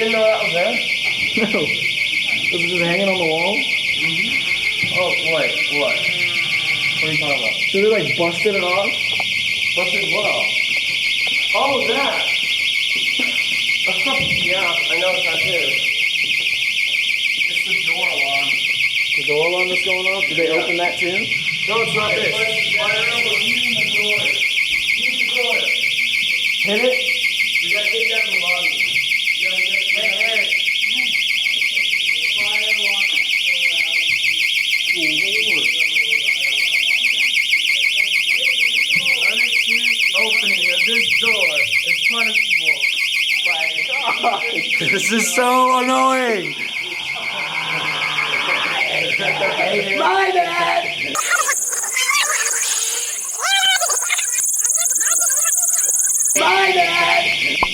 didn't know that was there? No. Was it just hanging on the wall? Oh, wait, what? What are you talking about? So they like busted it off? Busted what off? Oh, that! Yeah, I know what that is. It's the door alarm. The door alarm that's going off? Did they open that too? No, it's not this. Hit it? We gotta get that in the lobby. Hey, Eric. Fire alarm is so loud. Unexcused opening of this door is punishable by God. This is so annoying! My dad! My dad!